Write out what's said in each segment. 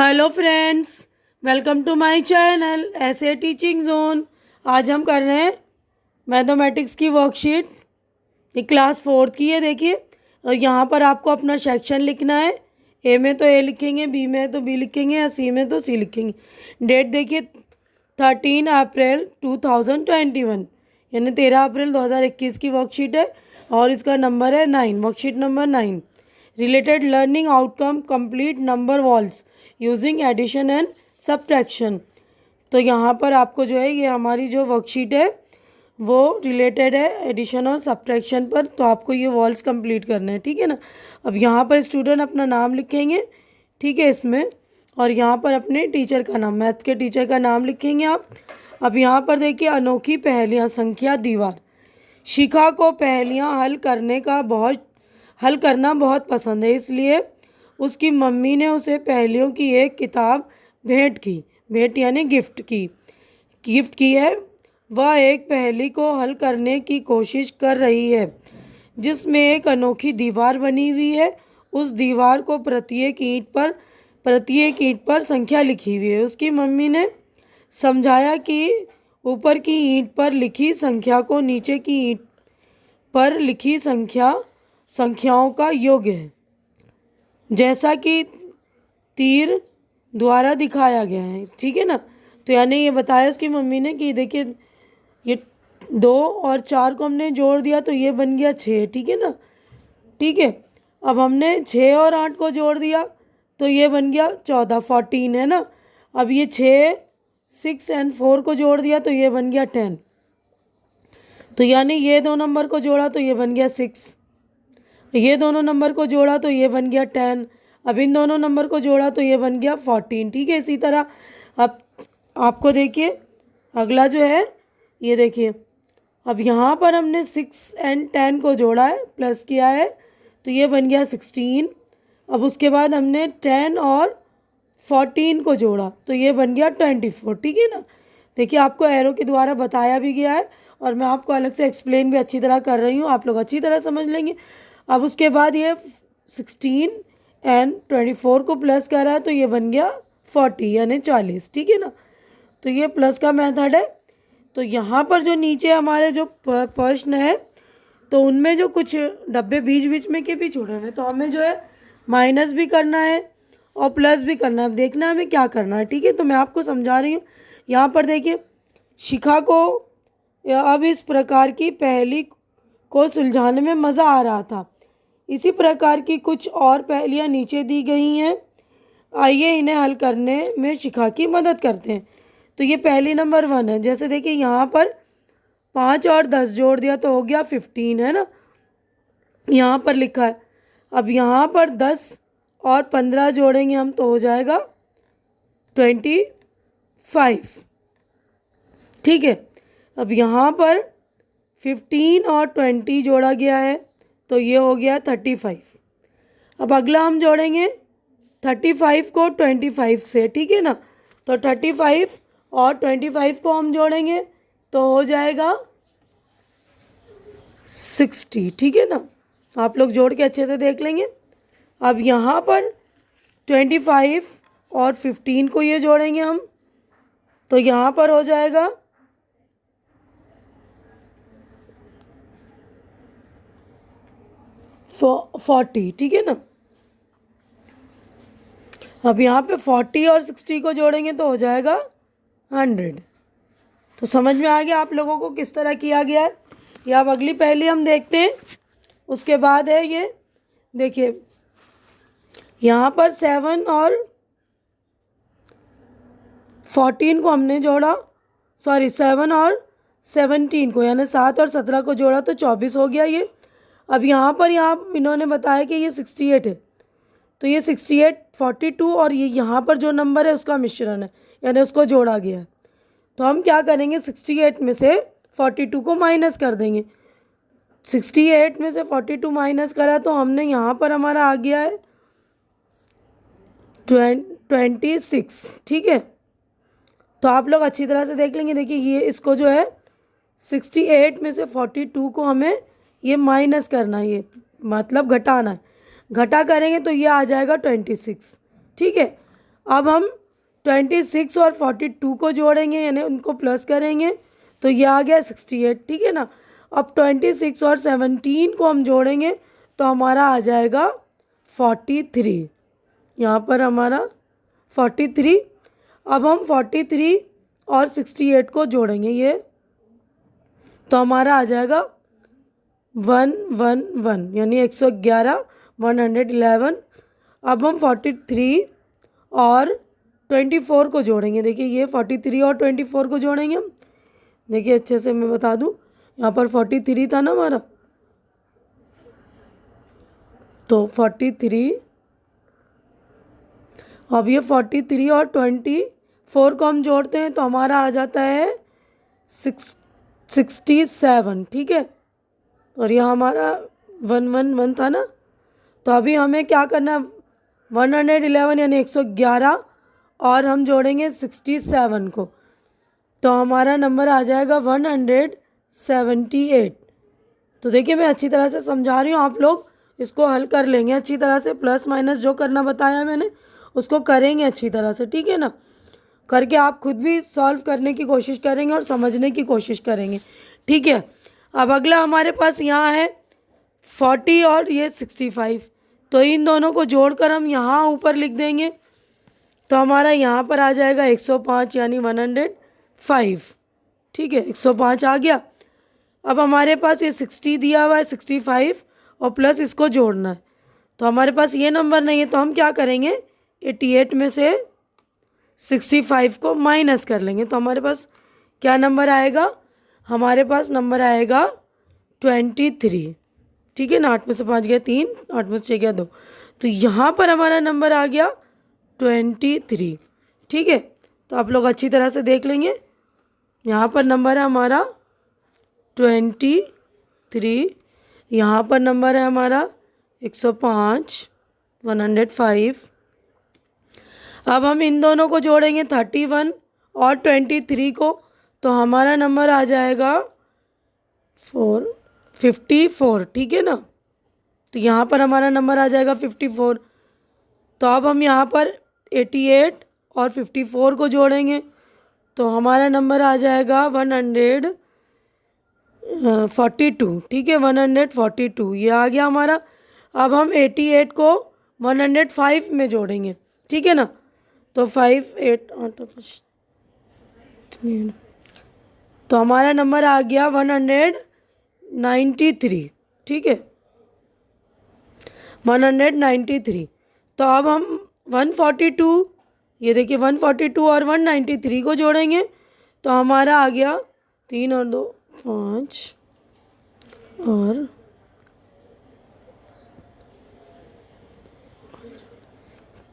Hello friends, welcome to my channel ऐसे teaching zone. आज हम कर रहे हैं मैथमेटिक्स की वर्कशीट। ये क्लास 4th की है, देखिए। और यहाँ पर आपको अपना सेक्शन लिखना है। ए में तो ए लिखेंगे, बी में तो बी लिखेंगे, या सी में तो सी लिखेंगे। डेट देखिए 13 अप्रैल 2021, यानी 13 अप्रैल 2021 की वर्कशीट है। और इसका नंबर है 9, worksheet number 9। Related learning outcome complete number walls using addition and subtraction. तो यहाँ पर आपको जो है, ये हमारी जो वर्कशीट है वो रिलेटेड है एडिशन और सब्ट्रैक्शन पर। तो आपको ये वॉल्स कंप्लीट करने हैं, ठीक है ना। अब यहाँ पर स्टूडेंट अपना नाम लिखेंगे, ठीक है, इसमें। और यहाँ पर अपने टीचर का नाम, मैथ्स के टीचर का नाम लिखेंगे आप। अब यहाँ पर देखिए, अनोखी पहेलियाँ, संख्या दीवार। शिखा को पहेलियाँ हल करना बहुत पसंद है, इसलिए उसकी मम्मी ने उसे पहेलियों की एक किताब भेंट की। भेंट यानी गिफ्ट की है। वह एक पहेली को हल करने की कोशिश कर रही है जिसमें एक अनोखी दीवार बनी हुई है। उस दीवार को प्रत्येक ईंट पर संख्या लिखी हुई है। उसकी मम्मी ने समझाया कि ऊपर की ईंट पर लिखी संख्या को नीचे की ईंट पर लिखी संख्याओं का योग है, जैसा कि तीर द्वारा दिखाया गया है, ठीक है ना। तो यानी ये बताया उसकी मम्मी ने कि देखिए, ये 2 और 4 को हमने जोड़ दिया तो ये बन गया 6, ठीक है ना। ठीक है, अब हमने 6 और 8 को जोड़ दिया तो ये बन गया 14, 14 है ना। अब ये 6, 6 एंड 4 को जोड़ दिया तो ये बन गया 10। तो यानी ये 2 नंबर को जोड़ा तो ये बन गया 6, ये दोनों नंबर को जोड़ा तो ये बन गया 10। अब इन दोनों नंबर को जोड़ा तो ये बन गया 14, ठीक है। इसी तरह अब आपको देखिए अगला जो है, ये देखिए, अब यहाँ पर हमने 6 एंड 10 को जोड़ा है, प्लस किया है, तो ये बन गया 16। अब उसके बाद हमने 10 और 14 को जोड़ा तो ये बन गया 24, ठीक है ना। देखिए, आपको एरो के द्वारा बताया भी गया है और मैं आपको अलग से एक्सप्लेन भी अच्छी तरह कर रही हूँ, आप लोग अच्छी तरह समझ लेंगे। अब उसके बाद ये 16 एंड 24 को प्लस करा है तो ये बन गया 40 यानी 40, ठीक है ना। तो ये प्लस का मेथड है। तो यहाँ पर जो नीचे हमारे जो प्रश्न है, तो उनमें जो कुछ डब्बे बीच बीच में के भी छोड़े हैं, तो हमें जो है माइनस भी करना है और प्लस भी करना है। अब देखना है हमें क्या करना है, ठीक है। तो मैं आपको समझा रही हूँ। यहाँ पर देखिए, शिखा को अब इस प्रकार की पहेली को सुलझाने में मज़ा आ रहा था। इसी प्रकार की कुछ और पहेलियाँ नीचे दी गई हैं, आइए इन्हें हल करने में शिखा की मदद करते हैं। तो ये पहली नंबर 1 है। जैसे देखिए, यहाँ पर 5 और 10 जोड़ दिया तो हो गया 15, है ना, यहाँ पर लिखा है। अब यहाँ पर 10 और 15 जोड़ेंगे हम तो हो जाएगा 25, ठीक है। अब यहाँ पर 15 और 20 जोड़ा गया है तो ये हो गया 35। अब अगला हम जोड़ेंगे 35 को 25 से, ठीक है ना। तो 35 और 25 को हम जोड़ेंगे तो हो जाएगा 60, ठीक है ना। आप लोग जोड़ के अच्छे से देख लेंगे। अब यहाँ पर 25 और 15 को ये जोड़ेंगे हम तो यहाँ पर हो जाएगा 40, ठीक है ना। अब यहाँ पे 40 और 60 को जोड़ेंगे तो हो जाएगा 100। तो समझ में आ गया आप लोगों को किस तरह किया गया है। या अब अगली पहेली हम देखते हैं। उसके बाद है ये देखिए, यहाँ पर 7 और 14 को हमने जोड़ा, 7 और 17 को, यानी 7 और 17 को जोड़ा तो 24 हो गया ये। अब यहाँ इन्होंने बताया कि ये 68 है, तो ये 68, 42 और ये यहाँ पर जो नंबर है उसका मिश्रण है, यानी उसको जोड़ा गया है। तो हम क्या करेंगे, 68 में से 42 को माइनस कर देंगे। 68 में से 42 माइनस करा तो हमने यहाँ पर हमारा आ गया है 26, ठीक है। तो आप लोग अच्छी तरह से देख लेंगे। देखिए, ये इसको जो है 68 में से 42 को हमें ये माइनस करना है, ये मतलब घटाना है। घटा करेंगे तो ये आ जाएगा 26, ठीक है। अब हम 26 और 42 को जोड़ेंगे, यानी उनको प्लस करेंगे, तो ये आ गया 68, ठीक है ना। अब 26 और 17 को हम जोड़ेंगे तो हमारा आ जाएगा 43। यहाँ पर हमारा 43। अब हम 43 और 68 को जोड़ेंगे, ये तो हमारा आ जाएगा 111, यानी 111, 111। अब हम 43 और 24 को जोड़ेंगे। देखिए ये 43 और 24 को जोड़ेंगे हम। देखिए अच्छे से मैं बता दूं, यहाँ पर 43 था ना हमारा, तो 43। अब ये 43 और 24 को हम जोड़ते हैं तो हमारा आ जाता है 67, ठीक है। और यह हमारा 111 था ना, तो अभी हमें क्या करना है, 111 यानी 111 और हम जोड़ेंगे 67 को, तो हमारा नंबर आ जाएगा 178। तो देखिए मैं अच्छी तरह से समझा रही हूँ, आप लोग इसको हल कर लेंगे अच्छी तरह से, प्लस माइनस जो करना बताया मैंने उसको करेंगे अच्छी तरह से, ठीक है ना। करके आप खुद भी सॉल्व करने की कोशिश करेंगे और समझने की कोशिश करेंगे, ठीक है। अब अगला हमारे पास यहाँ है 40 और ये 65, तो इन दोनों को जोड़कर हम यहाँ ऊपर लिख देंगे, तो हमारा यहाँ पर आ जाएगा 105 यानी 105, ठीक है। 105 आ गया। अब हमारे पास ये 60 दिया हुआ है, 65 और प्लस इसको जोड़ना है, तो हमारे पास ये नंबर नहीं है, तो हम क्या करेंगे, 88 में से 65 को माइनस कर लेंगे, तो हमारे पास क्या नंबर आएगा, हमारे पास नंबर आएगा 23, ठीक है ना। 8 में से 5 गया 3, 8 में से 6 गया 2, तो यहाँ पर हमारा नंबर आ गया 23, ठीक है। तो आप लोग अच्छी तरह से देख लेंगे, यहाँ पर नंबर है हमारा 23, यहाँ पर नंबर है हमारा 105, 105। अब हम इन दोनों को जोड़ेंगे 31 और 23 को, तो हमारा नंबर आ जाएगा 54, ठीक है ना। तो यहाँ पर हमारा नंबर आ जाएगा 54। तो अब हम यहाँ पर 88 और 54 को जोड़ेंगे तो हमारा नंबर आ जाएगा 142, ठीक है, 142 ये आ गया हमारा। अब हम 88 को 105 में जोड़ेंगे, ठीक है ना, तो 5 8 तो हमारा नंबर आ गया 193, ठीक है, 193। तो अब हम 142, ये देखिए 142 और 193 को जोड़ेंगे तो हमारा आ गया 3 और 2 5 और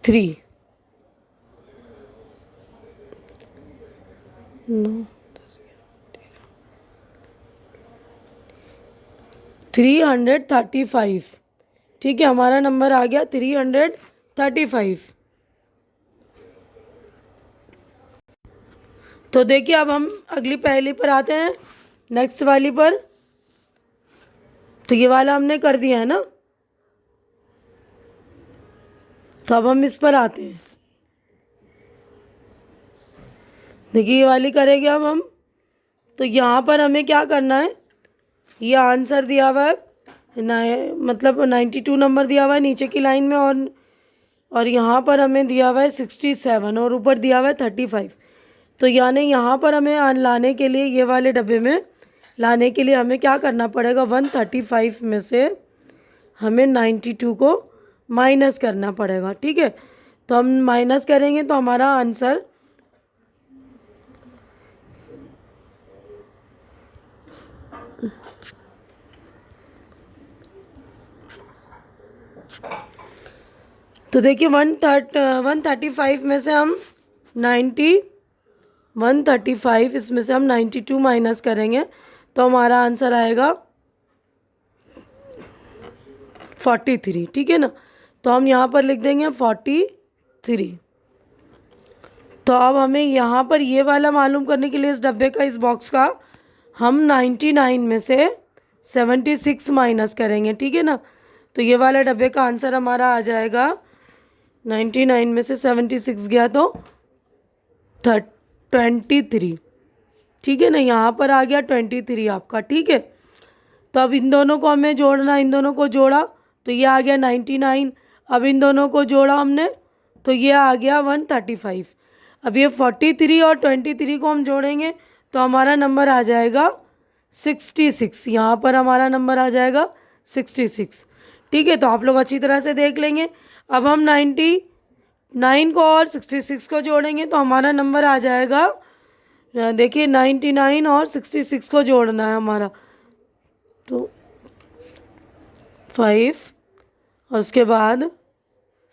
3 9 335, ठीक है, हमारा नंबर आ गया 335। तो देखिए अब हम अगली पहेली पर आते हैं, नेक्स्ट वाली पर। तो ये वाला हमने कर दिया है ना, तो अब हम इस पर आते हैं। देखिए ये वाली करेंगे अब हम, तो यहाँ पर हमें क्या करना है, ये आंसर दिया हुआ है मतलब 92 नंबर दिया हुआ है नीचे की लाइन में, और यहाँ पर हमें दिया हुआ है 67 और ऊपर दिया हुआ है 35। तो यानी यहाँ पर हमें लाने के लिए, ये वाले डब्बे में लाने के लिए हमें क्या करना पड़ेगा, 135 में से हमें 92 को माइनस करना पड़ेगा, ठीक है। तो हम माइनस करेंगे तो हमारा आंसर तो देखिए 135 में से हम 135 इसमें से हम 92 माइनस करेंगे तो हमारा आंसर आएगा 43, ठीक है ना। तो हम यहाँ पर लिख देंगे 43। तो अब हमें यहाँ पर ये वाला मालूम करने के लिए इस डब्बे का, इस बॉक्स का हम 99 में से 76 माइनस करेंगे, ठीक है ना। तो ये वाला डब्बे का आंसर हमारा आ जाएगा 99 में से 76 गया तो 23, ठीक है ना। यहाँ पर आ गया 23 आपका, ठीक है। तो अब इन दोनों को हमें जोड़ना, इन दोनों को जोड़ा तो ये आ गया 99। अब इन दोनों को जोड़ा हमने तो ये आ गया 135। अब ये 43 और 23 को हम जोड़ेंगे तो हमारा नंबर आ जाएगा 66। यहाँ पर हमारा नंबर आ जाएगा 66, ठीक है। तो आप लोग अच्छी तरह से देख लेंगे। अब हम 99 को और 66 को जोड़ेंगे तो हमारा नंबर आ जाएगा, देखिए 99 और 66 को जोड़ना है हमारा, तो 5 और उसके बाद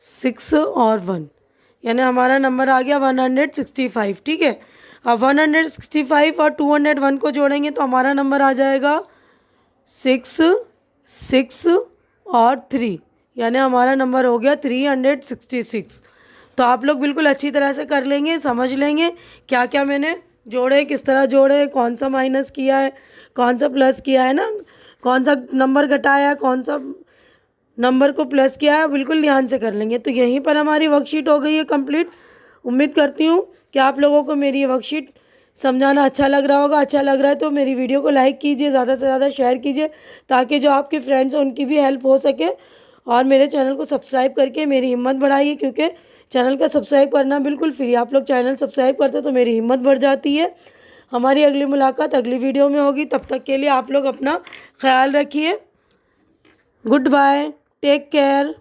6 और 1, यानी हमारा नंबर आ गया 165, ठीक है। अब 165 और 201 को जोड़ेंगे तो हमारा नंबर आ जाएगा 6, 6 और 3, यानी हमारा नंबर हो गया 366। तो आप लोग बिल्कुल अच्छी तरह से कर लेंगे, समझ लेंगे क्या क्या मैंने जोड़े, किस तरह जोड़े, कौन सा माइनस किया है, कौन सा प्लस किया है ना, कौन सा नंबर घटाया है, कौन सा नंबर को प्लस किया है, बिल्कुल ध्यान से कर लेंगे। तो यहीं पर हमारी वर्कशीट हो गई है कंप्लीट। उम्मीद करती हूँ कि आप लोगों को मेरी ये वर्कशीट समझाना अच्छा लग रहा होगा। अच्छा लग रहा है तो मेरी वीडियो को लाइक कीजिए, ज़्यादा से ज़्यादा शेयर कीजिए, ताकि जो आपके फ्रेंड्स हैं उनकी भी हेल्प हो सके। और मेरे चैनल को सब्सक्राइब करके मेरी हिम्मत बढ़ाइए, क्योंकि चैनल का सब्सक्राइब करना बिल्कुल फ्री। आप लोग चैनल सब्सक्राइब करते तो मेरी हिम्मत बढ़ जाती है। हमारी अगली मुलाकात अगली वीडियो में होगी, तब तक के लिए आप लोग अपना ख्याल रखिए। Good bye, take care.